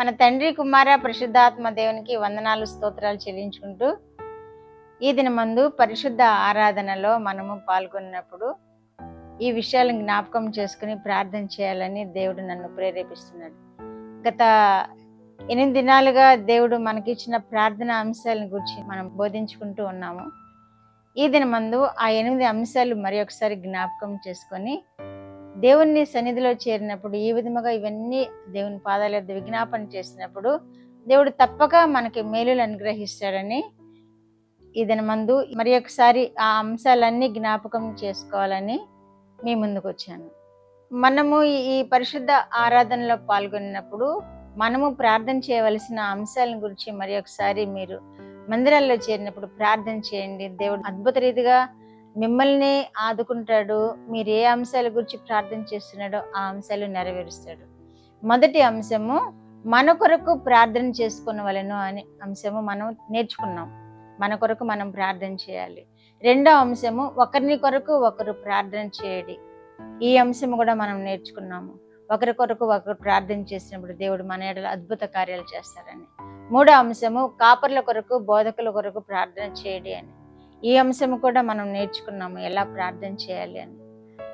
మన తండ్రి కుమార పరిశుద్ధాత్మ దేవునికి వందనాలు స్తోత్రాలు చెల్లించుకుంటూ ఈ దినమందు పరిశుద్ధ ఆరాధనలో మనము పాల్గొన్నప్పుడు ఈ విషయాలను జ్ఞాపకం చేసుకుని ప్రార్థన చేయాలని దేవుడు నన్ను ప్రేరేపిస్తున్నాడు. గత 8 దినాలుగా దేవుడు మనకిచ్చిన ప్రార్థన అంశాలను గురించి మనం బోధించుకుంటూ ఉన్నాము. ఈ దినమందు ఆ 8 అంశాలు మరి ఒకసారి జ్ఞాపకం చేసుకొని దేవుని సన్నిధిలో చేరినప్పుడు ఈ విధముగా ఇవన్నీ దేవుని పాదాల యొద్ద విజ్ఞాపన చేసినప్పుడు దేవుడు తప్పక మనకి మేలులు అనుగ్రహిస్తాడని ఈ దినమందు మరి ఒకసారి ఆ అంశాలన్నీ జ్ఞాపకం చేసుకోవాలని మీ ముందుకు వచ్చాను. మనము ఈ పరిశుద్ధ ఆరాధనలో పాల్గొన్నప్పుడు మనము ప్రార్థన చేయవలసిన అంశాలను గురించి మరి ఒకసారి మీరు మందిరాల్లో చేరినప్పుడు ప్రార్థన చేయండి. దేవుడు అద్భుత రీతిగా మిమ్మల్ని ఆదుకుంటాడు. మీరు ఏ అంశాల గురించి ప్రార్థన చేస్తున్నాడో ఆ అంశాలు నెరవేరుస్తాడు. మొదటి అంశము మన కొరకు ప్రార్థన చేసుకునవలెను అనే అంశము మనం నేర్చుకున్నాం. మన కొరకు మనం ప్రార్థన చేయాలి. రెండో అంశము ఒకరిని కొరకు ఒకరు ప్రార్థన చేయడి. ఈ అంశము కూడా మనం నేర్చుకున్నాము. ఒకరి కొరకు ఒకరు ప్రార్థన చేసినప్పుడు దేవుడు మన ఎడల అద్భుత కార్యాలు చేస్తారని. మూడో అంశము కాపర్ల కొరకు బోధకుల కొరకు ప్రార్థన చేయడి అని. ఈ అంశము కూడా మనం నేర్చుకున్నాము, ఎలా ప్రార్థన చేయాలి అని,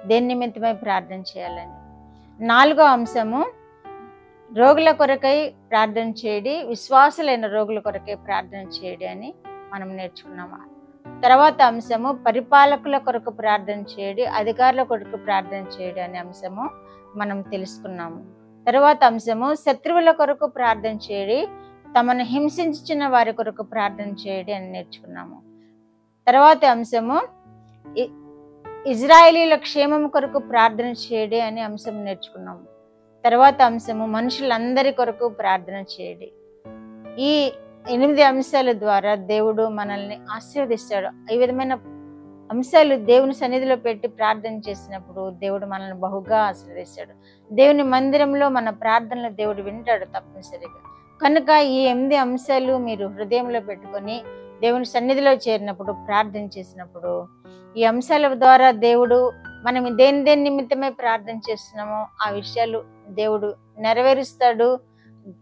దేని నిమిత్తమై ప్రార్థన చేయాలని. నాలుగో అంశము రోగుల కొరకై ప్రార్థన చేయడి, విశ్వాసులైన రోగుల కొరకై ప్రార్థన చేయడి అని మనం నేర్చుకున్నాము. తర్వాత అంశము పరిపాలకుల కొరకు ప్రార్థన చేయడి, అధికారుల కొరకు ప్రార్థన చేయడి అనే అంశము మనం తెలుసుకున్నాము. తర్వాత అంశము శత్రువుల కొరకు ప్రార్థన చేయడి, తమను హింసించిన వారి కొరకు ప్రార్థన చేయడి అని నేర్చుకున్నాము. తర్వాత అంశము ఇజ్రాయేలీల క్షేమం కొరకు ప్రార్థన చేయడి అనే అంశం నేర్చుకున్నాము. తర్వాత అంశము మనుషులందరి కొరకు ప్రార్థన చేయడి. ఈ 8 అంశాల ద్వారా దేవుడు మనల్ని ఆశీర్వదిస్తాడు. ఈ విధమైన అంశాలు దేవుని సన్నిధిలో పెట్టి ప్రార్థన చేసినప్పుడు దేవుడు మనల్ని బహుగా ఆశీర్వదిస్తాడు. దేవుని మందిరంలో మన ప్రార్థనలు దేవుడు వింటాడు తప్పనిసరిగా. కనుక ఈ 8 అంశాలు మీరు హృదయంలో పెట్టుకొని దేవుని సన్నిధిలో చేరినప్పుడు ప్రార్థన చేసినప్పుడు ఈ అంశాల ద్వారా దేవుడు మనం దేని నిమిత్తమే ప్రార్థన చేస్తున్నామో ఆ విషయాలు దేవుడు నెరవేరుస్తాడు.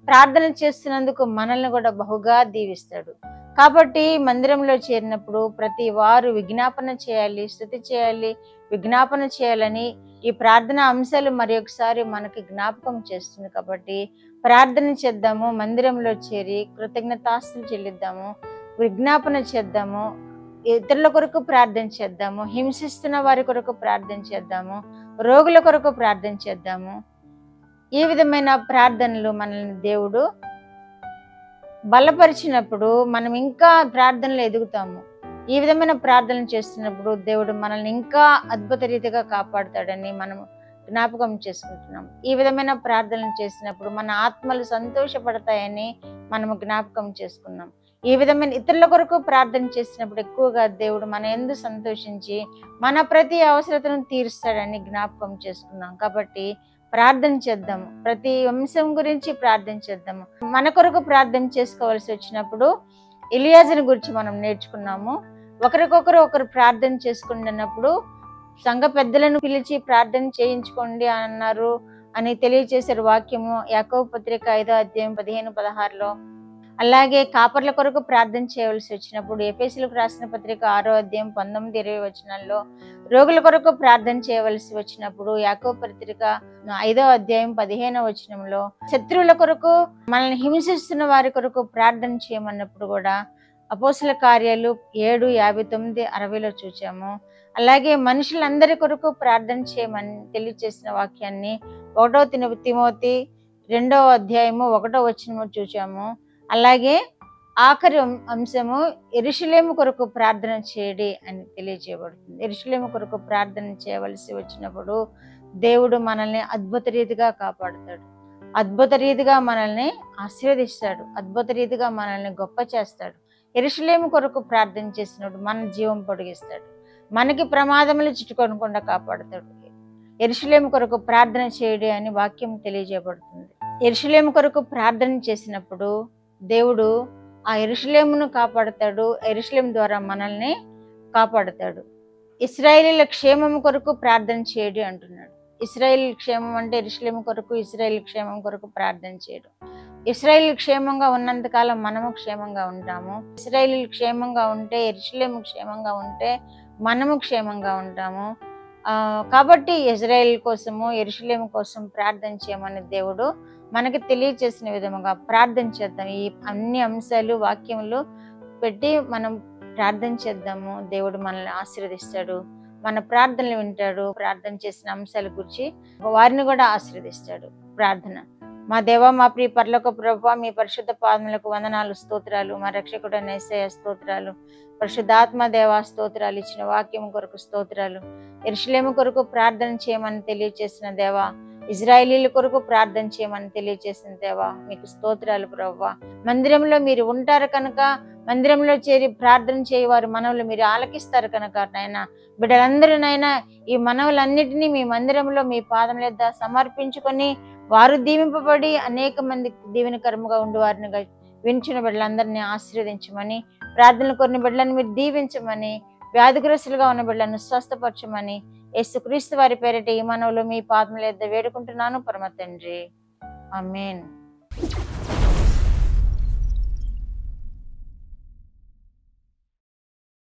ప్రార్థన చేస్తున్నందుకు మనల్ని కూడా బహుగా దీవిస్తాడు. కాబట్టి మందిరంలో చేరినప్పుడు ప్రతి వారు విజ్ఞాపన చేయాలి, స్తుతి చేయాలి, విజ్ఞాపన చేయాలని ఈ ప్రార్థన అంశాలు మరి ఒకసారి మనకి జ్ఞాపకం చేస్తుంది. కాబట్టి ప్రార్థన చేద్దాము, మందిరంలో చేరి కృతజ్ఞతాస్తులు చెల్లిద్దాము, విజ్ఞాపన చేద్దాము, ఇతరుల కొరకు ప్రార్థన చేద్దాము, హింసిస్తున్న వారి కొరకు ప్రార్థన చేద్దాము, రోగుల కొరకు ప్రార్థన చేద్దాము. ఈ విధమైన ప్రార్థనలు మనల్ని దేవుడు బలపరిచినప్పుడు మనం ఇంకా ప్రార్థనలు ఎదుగుతాము. ఈ విధమైన ప్రార్థనలు చేస్తున్నప్పుడు దేవుడు మనల్ని ఇంకా అద్భుత రీతిగా కాపాడుతాడని మనం జ్ఞాపకం చేసుకుంటున్నాం. ఈ విధమైన ప్రార్థనలు చేసినప్పుడు మన ఆత్మలు సంతోషపడతాయని మనము జ్ఞాపకం చేసుకున్నాం. ఈ విధమైన ఇతరుల కొరకు ప్రార్థన చేసినప్పుడు ఎక్కువగా దేవుడు మన యందు సంతోషించి మన ప్రతి అవసరతను తీరుస్తాడని జ్ఞాపకం చేసుకున్నాం. కాబట్టి ప్రార్థన చేద్దాము, ప్రతి అంశం గురించి ప్రార్థన చేద్దాము. మన కొరకు ప్రార్థన చేసుకోవాల్సి వచ్చినప్పుడు ఎలియాజరుని గురించి మనం నేర్చుకున్నాము. ఒకరికొకరు ఒకరు ప్రార్థన చేసుకున్నప్పుడు సంఘ పెద్దలను పిలిచి ప్రార్థన చేయించుకోండి అన్నారు అని తెలియజేశారు వాక్యము యాకోబు పత్రిక 5వ అధ్యాయం 15-16లో. అలాగే కాపర్ల కొరకు ప్రార్థన చేయవలసి వచ్చినప్పుడు ఎఫెసీయులకు రాసిన పత్రిక 6వ అధ్యాయం 19-20 వచనాల్లో, రోగుల కొరకు ప్రార్థన చేయవలసి వచ్చినప్పుడు యాకోబు పత్రిక 5వ అధ్యాయం 15వ వచనంలో, శత్రువుల కొరకు మనల్ని హింసిస్తున్న వారి కొరకు ప్రార్థన చేయమన్నప్పుడు కూడా అపోస్తల కార్యాలు 7:59-60లో చూచాము. అలాగే మనుషులందరి కొరకు ప్రార్థన చేయమని తెలియజేసిన వాక్యాన్ని 1వ తిమోతి 2వ అధ్యాయము 1వ వచనము చూచాము. అలాగే ఆఖరి అంశము యెరూషలేము కొరకు ప్రార్థన చేయడి అని తెలియజేయబడుతుంది. యెరూషలేము కొరకు ప్రార్థన చేయవలసి వచ్చినప్పుడు దేవుడు మనల్ని అద్భుత రీతిగా కాపాడుతాడు, అద్భుత రీతిగా మనల్ని ఆశీర్వదిస్తాడు, అద్భుత రీతిగా మనల్ని గొప్ప చేస్తాడు. యెరూషలేము కొరకు ప్రార్థన చేసినప్పుడు మన జీవం పొడిగిస్తాడు, మనకి ప్రమాదములు చుట్టుకొనకుండా కాపాడుతాడు. యెరూషలేము కొరకు ప్రార్థన చేయడి అని వాక్యం తెలియజేయబడుతుంది. యెరూషలేము కొరకు ప్రార్థన చేసినప్పుడు దేవుడు ఆ యెరూషలేమును కాపాడుతాడు, యెరూషలేము ద్వారా మనల్ని కాపాడుతాడు. ఇశ్రాయేలీల క్షేమం కొరకు ప్రార్థన చేయడి అంటున్నాడు. ఇశ్రాయేల్ క్షేమం అంటే యెరూషలేము కొరకు, ఇశ్రాయేల్ క్షేమం కొరకు ప్రార్థన చేయడం. ఇశ్రాయేలు క్షేమంగా ఉన్నంత కాలం మనము క్షేమంగా ఉంటాము. ఇశ్రాయేలు క్షేమంగా ఉంటే, యెరూషలేము క్షేమంగా ఉంటే మనము క్షేమంగా ఉంటాము. కాబట్టి ఇశ్రాయేలు కోసము, యెరూషలేము కోసం ప్రార్థన చేయమని దేవుడు మనకి తెలియచేసిన విధముగా ప్రార్థన చేద్దాం. ఈ అన్ని అంశాలు వాక్యములు పెట్టి మనం ప్రార్థన చేద్దాము. దేవుడు మనల్ని ఆశీర్వదిస్తాడు, మన ప్రార్థనలు వింటాడు. ప్రార్థన చేసిన అంశాల గురించి వారిని కూడా ఆశీర్వదిస్తాడు. ప్రార్థన. మా దేవ, మా ప్రియ పరలోక ప్రభువా, మీ పరిశుద్ధ పాదములకు వందనాలు, స్తోత్రాలు. మా రక్షకుడైన యేసయ్య స్తోత్రాలు. పరిశుద్ధాత్మ దేవా స్తోత్రాలు. ఇచ్చిన వాక్యం కొరకు స్తోత్రాలు. యెరూషలేము కొరకు ప్రార్థన చేయమని తెలియచేసిన దేవా, ఇజ్రాయేలీల కొరకు ప్రార్థన చేయమని తెలియచేసిన దేవా, మీకు స్తోత్రాలు ప్రభువా. మందిరంలో మీరు ఉంటారు కనుక, మందిరంలో చేరి ప్రార్థన చేయవారు మనవులు మీరు ఆలకిస్తారు కనుక నాయన, బిడ్డలందరూనైనా ఈ మనవులన్నిటినీ మీ మందిరంలో మీ పాదం యొద్ద సమర్పించుకొని వారు దీవింపబడి అనేక మంది దీవెనకరముగా ఉండి వారిని వించిన బిడ్డలందరినీ ఆశీర్వదించమని, ప్రార్థనలు కొన్ని బిడ్డలను మీరు దీవించమని, వ్యాధిగ్రస్తులుగా ఉన్న బిడ్డలను స్వస్థపరచమని యేసుక్రీస్తు వారి పేరిట ఈ మనవులు మీ పాదముల యొద్ద వేడుకుంటున్నాను పరమ తండ్రి. ఆమేన్.